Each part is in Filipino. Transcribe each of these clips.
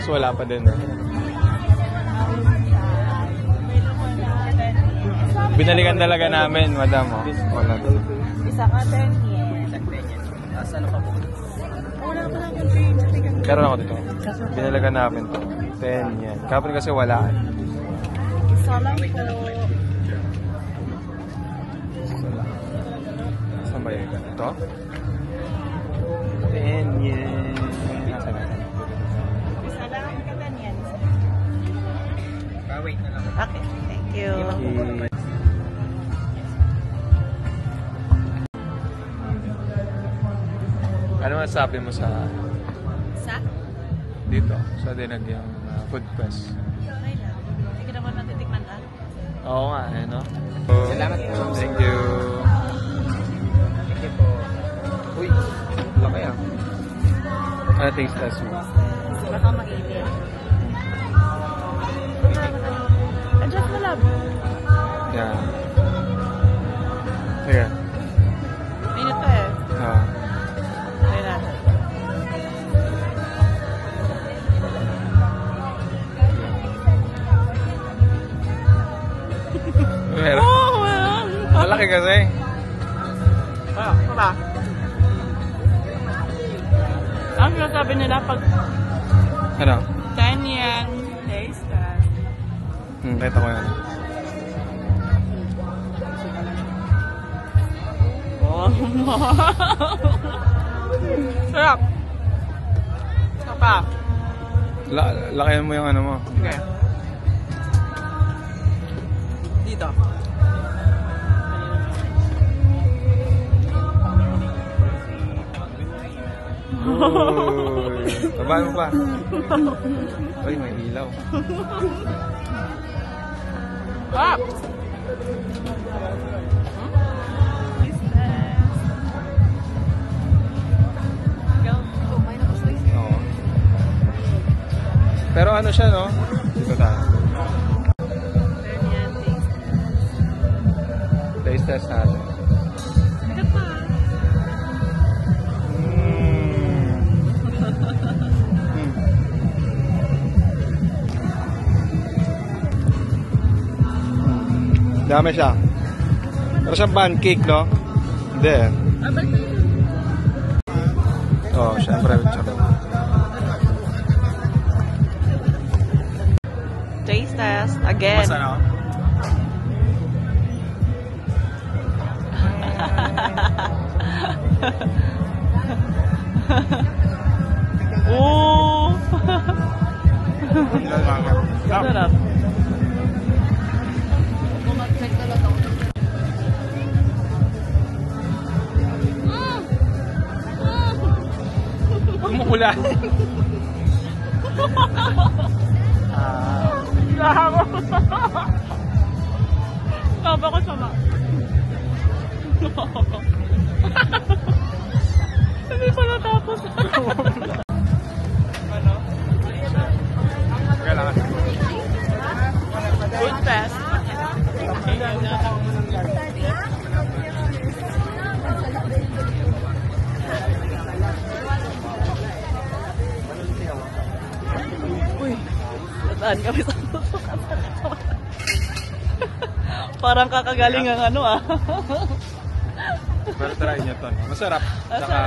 So wala pa din. Binalikan talaga namin, madam. Wala din. Isa ka 10 yen. Ano pa po? Wala pa lang yung change. Meron ako dito. Binalikan namin to. 10 yen. Kapag kasi wala. Isa lang po. Saan ba yun? Ito? 10 yen. Nasa na? Isa lang ka 10 yen. Wait na lang. Okay, thank you. Ano masasabi mo sa dito? Sa Dinagyang Food Fest? Okay lang. Hindi ka naman natitikman na. Oo nga, eh, no? Salamat po. Thank you. Thank you po. Uy, laki ah. Ano taste test mo? Baka mainit. Adjust mo lang. Yan. Sige. Mainit pa eh. Oo. Ayun na. Meron. Oh, well. Malaki kasi. Ba? Ang sinasabi nila pag Ano? 10 yen, taste test. Kita ko yan. Oh, sarap. Sapa. Lakayan mo yung ano mo. Okay. Dito. Uy, tabaan mo pa. Uy, may ilaw. Up! Oo. Pero ano siya, no? Dito tayo. Taste test natin. Dami siya. Pero siyang pancake, no? Hindi eh. Oo, syempre. Taste test again. Basta no? Oh! Sarap. Umuulan. Kaba ko sama. Hindi pa natapos. Ano? Kailangan. Food fest. Uy, nataan kami sa susukan. Parang kakagaling ang ano ah. Pero try nyo to. Masarap. Masarap. Ano siya?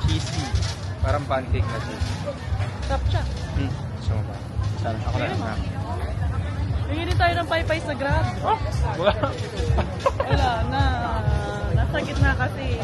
Cheesy. Parang pancake na cheese. Sarap siya. Gusto mo ba? Sana ako na lang. Hingin tayo ng paypay sa Grab. Oh! Wala na. Nasa gitna kasi.